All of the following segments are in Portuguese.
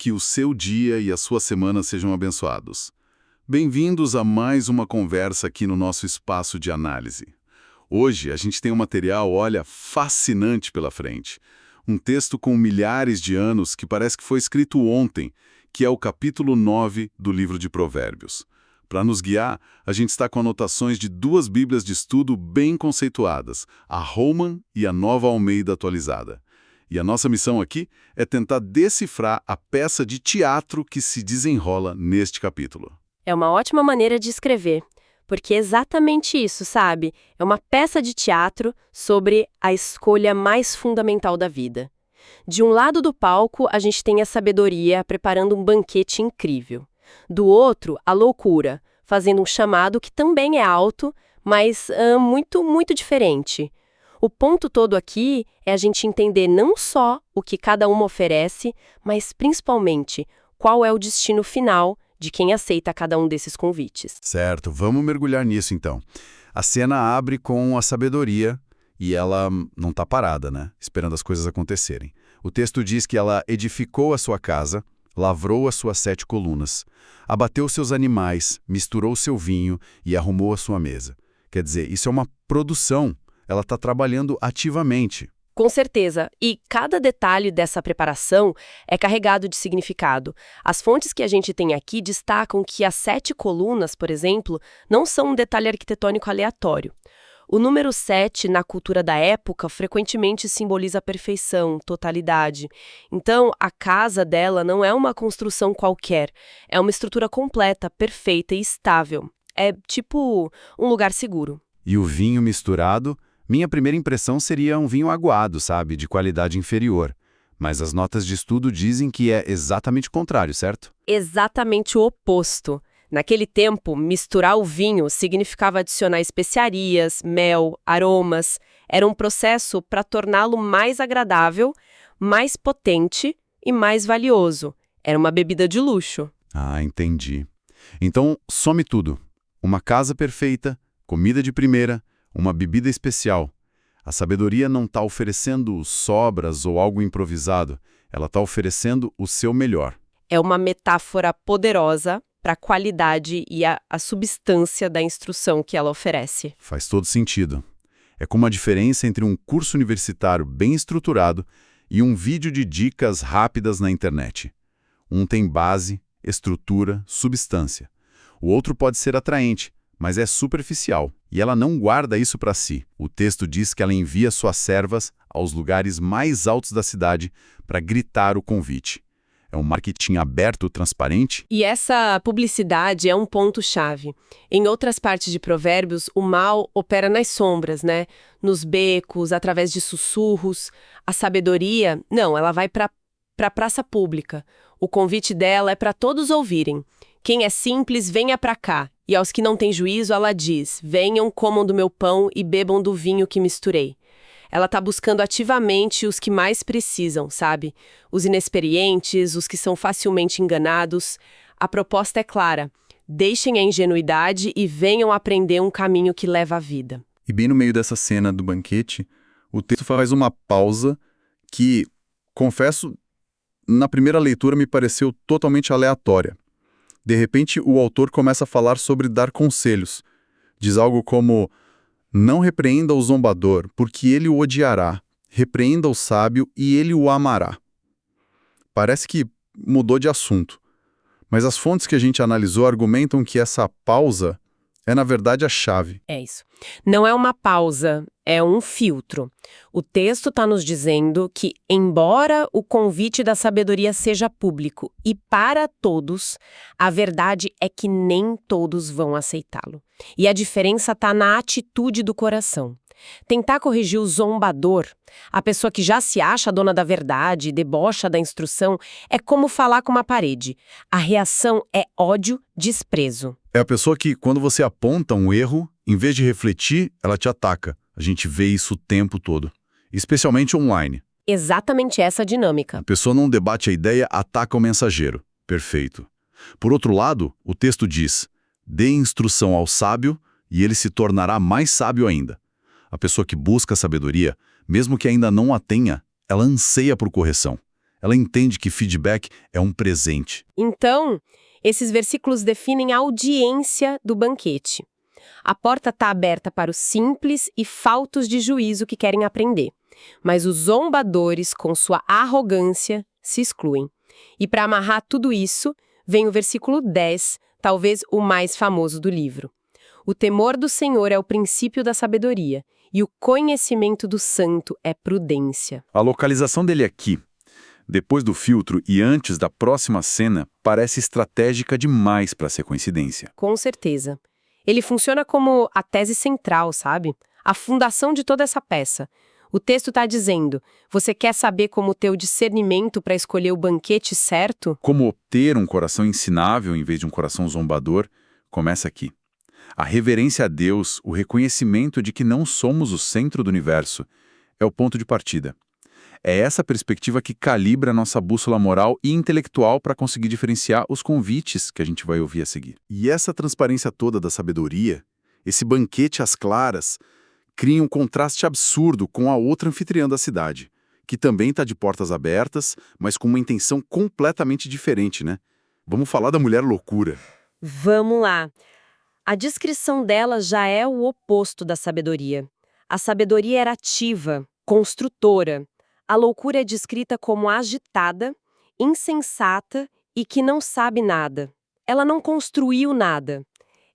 que o seu dia e a sua semana sejam abençoados. Bem-vindos a mais uma conversa aqui no nosso espaço de análise. Hoje a gente tem um material, olha, fascinante pela frente. Um texto com milhares de anos que parece que foi escrito ontem, que é o capítulo 9 do livro de Provérbios. Para nos guiar, a gente está com anotações de duas bíblias de estudo bem conceituadas, a Holman e a Nova Almeida Atualizada. E a nossa missão aqui é tentar decifrar a peça de teatro que se desenrola neste capítulo. É uma ótima maneira de escrever, porque é exatamente isso, sabe? É uma peça de teatro sobre a escolha mais fundamental da vida. De um lado do palco, a gente tem a sabedoria preparando um banquete incrível. Do outro, a loucura, fazendo um chamado que também é alto, mas muito diferente. O ponto todo aqui é a gente entender não só o que cada uma oferece, mas principalmente qual é o destino final de quem aceita cada um desses convites. Certo, vamos mergulhar nisso então. A cena abre com a sabedoria e ela não está parada, né? Esperando as coisas acontecerem. O texto diz que ela edificou a sua casa, lavrou as suas 7 colunas, abateu seus animais, misturou seu vinho e arrumou a sua mesa. Quer dizer, isso é uma produção. Ela está trabalhando ativamente. Com certeza, e cada detalhe dessa preparação é carregado de significado. As fontes que a gente tem aqui destacam que as 7 colunas, por exemplo, não são um detalhe arquitetônico aleatório. O número 7, na cultura da época, frequentemente simboliza perfeição, totalidade. Então, a casa dela não é uma construção qualquer, é uma estrutura completa, perfeita e estável. É tipo um lugar seguro. E o vinho misturado? Minha primeira impressão seria um vinho aguado, sabe, de qualidade inferior. Mas as notas de estudo dizem que é exatamente o contrário, certo? Exatamente o oposto. Naquele tempo, misturar o vinho significava adicionar especiarias, mel, aromas. Era um processo para torná-lo mais agradável, mais potente e mais valioso. Era uma bebida de luxo. Ah, entendi. Então, some tudo. Uma casa perfeita, comida de primeira, uma bebida especial. A sabedoria não está oferecendo sobras ou algo improvisado. Ela está oferecendo o seu melhor. É uma metáfora poderosa para a qualidade e a substância da instrução que ela oferece. Faz todo sentido. É como a diferença entre um curso universitário bem estruturado e um vídeo de dicas rápidas na internet. Um tem base, estrutura, substância. O outro pode ser atraente, mas é superficial, e ela não guarda isso para si. O texto diz que ela envia suas servas aos lugares mais altos da cidade para gritar o convite. É um marketing aberto, transparente. E essa publicidade é um ponto-chave. Em outras partes de Provérbios, o mal opera nas sombras, né? Nos becos, através de sussurros. A sabedoria, não, ela vai para a praça pública. O convite dela é para todos ouvirem. Quem é simples, venha para cá. E aos que não têm juízo, ela diz, venham, comam do meu pão e bebam do vinho que misturei. Ela está buscando ativamente os que mais precisam, sabe? Os inexperientes, os que são facilmente enganados. A proposta é clara. Deixem a ingenuidade e venham aprender um caminho que leva à vida. E bem no meio dessa cena do banquete, o texto faz uma pausa que, confesso, na primeira leitura me pareceu totalmente aleatória. De repente, o autor começa a falar sobre dar conselhos. Diz algo como, não repreenda o zombador, porque ele o odiará. Repreenda o sábio e ele o amará. Parece que mudou de assunto. Mas as fontes que a gente analisou argumentam que essa pausa é, na verdade, a chave. É isso. Não é uma pausa, é um filtro. O texto está nos dizendo que, embora o convite da sabedoria seja público e para todos, a verdade é que nem todos vão aceitá-lo. E a diferença está na atitude do coração. Tentar corrigir o zombador, a pessoa que já se acha dona da verdade e debocha da instrução, é como falar com uma parede. A reação é ódio, desprezo. É a pessoa que, quando você aponta um erro, em vez de refletir, ela te ataca. A gente vê isso o tempo todo, especialmente online. Exatamente essa a dinâmica. A pessoa não debate a ideia, ataca o mensageiro. Perfeito. Por outro lado, o texto diz, dê instrução ao sábio e ele se tornará mais sábio ainda. A pessoa que busca a sabedoria, mesmo que ainda não a tenha, ela anseia por correção. Ela entende que feedback é um presente. Então, esses versículos definem a audiência do banquete. A porta está aberta para os simples e faltos de juízo que querem aprender. Mas os zombadores, com sua arrogância, se excluem. E para amarrar tudo isso, vem o versículo 10, talvez o mais famoso do livro. O temor do Senhor é o princípio da sabedoria, e o conhecimento do santo é prudência. A localização dele aqui, depois do filtro e antes da próxima cena, parece estratégica demais para ser coincidência. Com certeza. Ele funciona como a tese central, sabe? A fundação de toda essa peça. O texto está dizendo, você quer saber como ter o discernimento para escolher o banquete certo? Como obter um coração ensinável em vez de um coração zombador, começa aqui. A reverência a Deus, o reconhecimento de que não somos o centro do universo, é o ponto de partida. É essa perspectiva que calibra a nossa bússola moral e intelectual para conseguir diferenciar os convites que a gente vai ouvir a seguir. E essa transparência toda da sabedoria, esse banquete às claras, cria um contraste absurdo com a outra anfitriã da cidade, que também está de portas abertas, mas com uma intenção completamente diferente, né? Vamos falar da mulher loucura. Vamos lá. A descrição dela já é o oposto da sabedoria. A sabedoria era ativa, construtora. A loucura é descrita como agitada, insensata e que não sabe nada. Ela não construiu nada.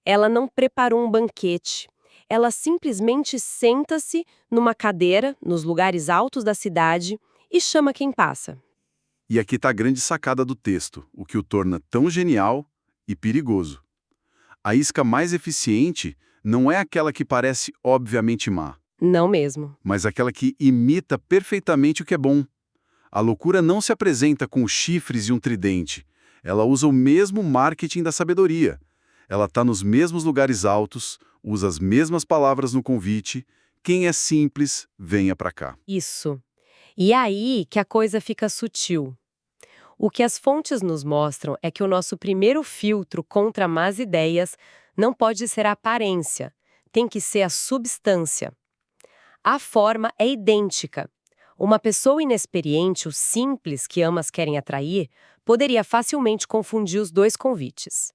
Ela não preparou um banquete. Ela simplesmente senta-se numa cadeira, nos lugares altos da cidade, e chama quem passa. E aqui está a grande sacada do texto, o que o torna tão genial e perigoso. A isca mais eficiente não é aquela que parece obviamente má, Não mesmo. mas aquela que imita perfeitamente o que é bom. A loucura não se apresenta com chifres e um tridente. Ela usa o mesmo marketing da sabedoria. Ela está nos mesmos lugares altos, usa as mesmas palavras no convite. Quem é simples, venha para cá. Isso. E aí que a coisa fica sutil. O que as fontes nos mostram é que o nosso primeiro filtro contra más ideias não pode ser a aparência, tem que ser a substância. A forma é idêntica. Uma pessoa inexperiente, o simples que ambas querem atrair, poderia facilmente confundir os dois convites.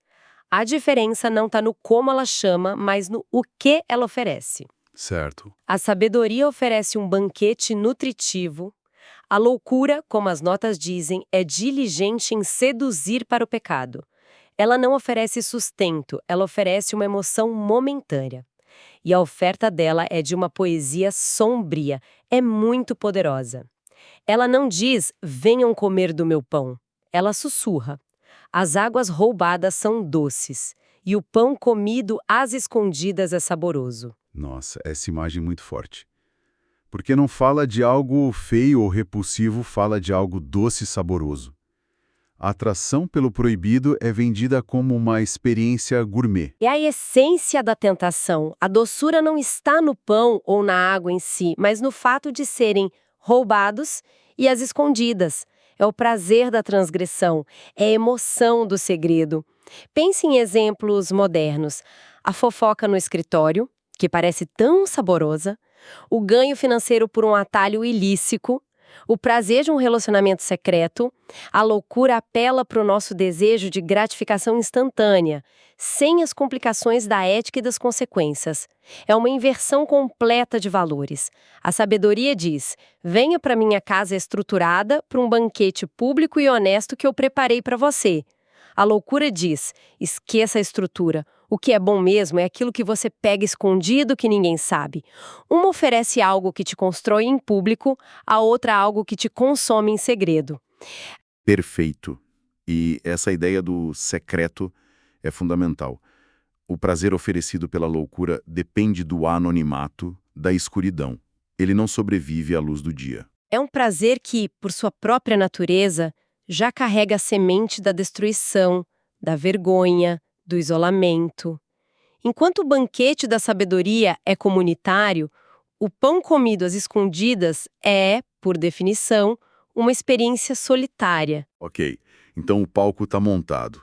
A diferença não está no como ela chama, mas no o que ela oferece. Certo. A sabedoria oferece um banquete nutritivo. A loucura, como as notas dizem, é diligente em seduzir para o pecado. Ela não oferece sustento, ela oferece uma emoção momentânea. E a oferta dela é de uma poesia sombria, é muito poderosa. Ela não diz, venham comer do meu pão. Ela sussurra. As águas roubadas são doces, e o pão comido às escondidas é saboroso. Nossa, essa imagem é muito forte. Porque não fala de algo feio ou repulsivo, fala de algo doce e saboroso. A atração pelo proibido é vendida como uma experiência gourmet. É a essência da tentação. A doçura não está no pão ou na água em si, mas no fato de serem roubados e às escondidas. É o prazer da transgressão, é a emoção do segredo. Pense em exemplos modernos. A fofoca no escritório, que parece tão saborosa, o ganho financeiro por um atalho ilícito, o prazer de um relacionamento secreto, a loucura apela para o nosso desejo de gratificação instantânea, sem as complicações da ética e das consequências. É uma inversão completa de valores. A sabedoria diz, venha para minha casa estruturada para um banquete público e honesto que eu preparei para você. A loucura diz, esqueça a estrutura. O que é bom mesmo é aquilo que você pega escondido que ninguém sabe. Uma oferece algo que te constrói em público, a outra algo que te consome em segredo. Perfeito. E essa ideia do secreto é fundamental. O prazer oferecido pela loucura depende do anonimato, da escuridão. Ele não sobrevive à luz do dia. É um prazer que, por sua própria natureza, já carrega a semente da destruição, da vergonha, do isolamento. Enquanto o banquete da sabedoria é comunitário, o pão comido às escondidas é, por definição, uma experiência solitária. Ok, então o palco está montado.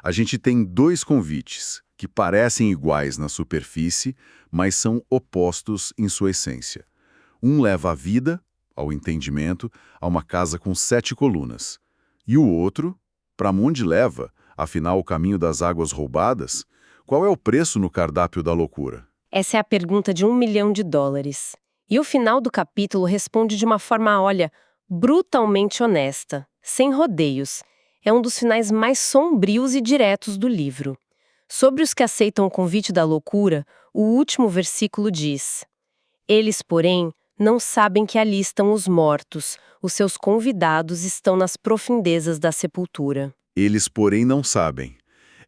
A gente tem dois convites, que parecem iguais na superfície, mas são opostos em sua essência. Um leva à vida, ao entendimento, a uma casa com 7 colunas. E o outro, para onde leva, afinal, o caminho das águas roubadas? Qual é o preço no cardápio da loucura? Essa é a pergunta de $1 milhão. E o final do capítulo responde de uma forma, olha, brutalmente honesta, sem rodeios. É um dos finais mais sombrios e diretos do livro. Sobre os que aceitam o convite da loucura, o último versículo diz: Eles, porém, não sabem que ali estão os mortos, os seus convidados estão nas profundezas da sepultura. Eles, porém, não sabem.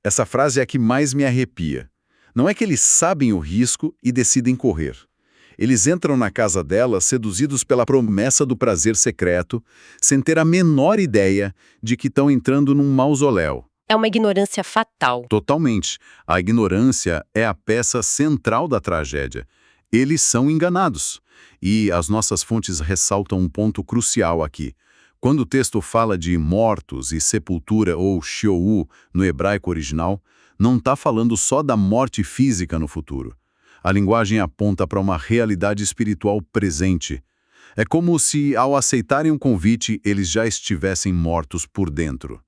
Essa frase é a que mais me arrepia. Não é que eles sabem o risco e decidem correr. Eles entram na casa dela seduzidos pela promessa do prazer secreto, sem ter a menor ideia de que estão entrando num mausoléu. É uma ignorância fatal. Totalmente. A ignorância é a peça central da tragédia. Eles são enganados. E as nossas fontes ressaltam um ponto crucial aqui. Quando o texto fala de mortos e sepultura ou Sheol no hebraico original, não está falando só da morte física no futuro. A linguagem aponta para uma realidade espiritual presente. É como se, ao aceitarem o convite, eles já estivessem mortos por dentro.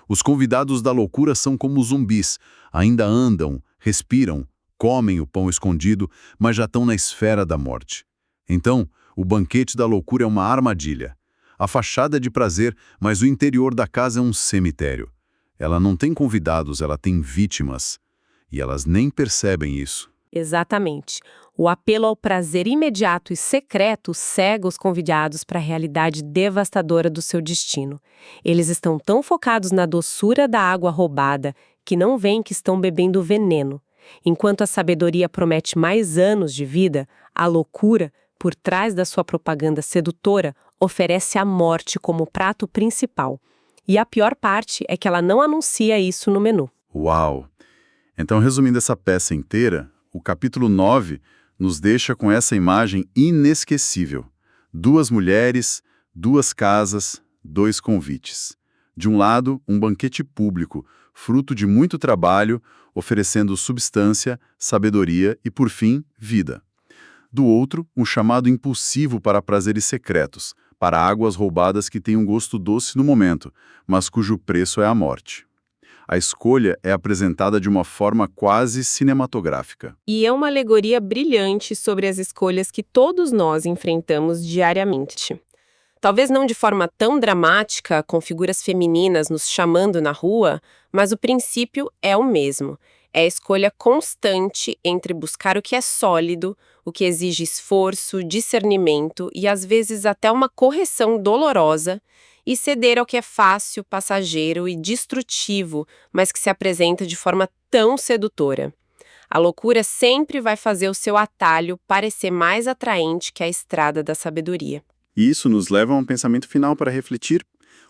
Os convidados da loucura são como zumbis, ainda andam, respiram, comem o pão escondido, mas já estão na esfera da morte. Então, o banquete da loucura é uma armadilha. A fachada é de prazer, mas o interior da casa é um cemitério. Ela não tem convidados, ela tem vítimas. E elas nem percebem isso. Exatamente. O apelo ao prazer imediato e secreto cega os convidados para a realidade devastadora do seu destino. Eles estão tão focados na doçura da água roubada que não veem que estão bebendo veneno. Enquanto a sabedoria promete mais anos de vida, a loucura, por trás da sua propaganda sedutora, oferece a morte como prato principal. E a pior parte é que ela não anuncia isso no menu. Uau! Então, resumindo essa peça inteira, o capítulo 9 nos deixa com essa imagem inesquecível. 2 mulheres, 2 casas, 2 convites. De um lado, um banquete público, fruto de muito trabalho, oferecendo substância, sabedoria e, por fim, vida. Do outro, um chamado impulsivo para prazeres secretos, para águas roubadas que têm um gosto doce no momento, mas cujo preço é a morte. A escolha é apresentada de uma forma quase cinematográfica. E é uma alegoria brilhante sobre as escolhas que todos nós enfrentamos diariamente. Talvez não de forma tão dramática, com figuras femininas nos chamando na rua, mas o princípio é o mesmo. É a escolha constante entre buscar o que é sólido, o que exige esforço, discernimento e às vezes até uma correção dolorosa, e ceder ao que é fácil, passageiro e destrutivo, mas que se apresenta de forma tão sedutora. A loucura sempre vai fazer o seu atalho parecer mais atraente que a estrada da sabedoria. E isso nos leva a um pensamento final para refletir.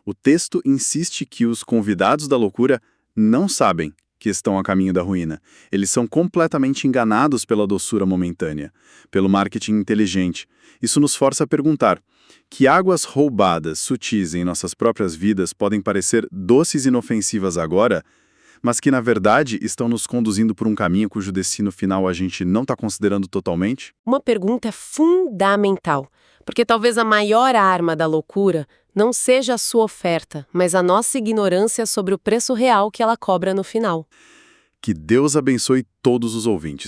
O texto insiste que os convidados da loucura não sabem que estão a caminho da ruína. Eles são completamente enganados pela doçura momentânea, pelo marketing inteligente. Isso nos força a perguntar: que águas roubadas, sutis em nossas próprias vidas podem parecer doces e inofensivas agora, mas que na verdade estão nos conduzindo por um caminho cujo destino final a gente não está considerando totalmente? Uma pergunta fundamental, porque talvez a maior arma da loucura não seja a sua oferta, mas a nossa ignorância sobre o preço real que ela cobra no final. Que Deus abençoe todos os ouvintes.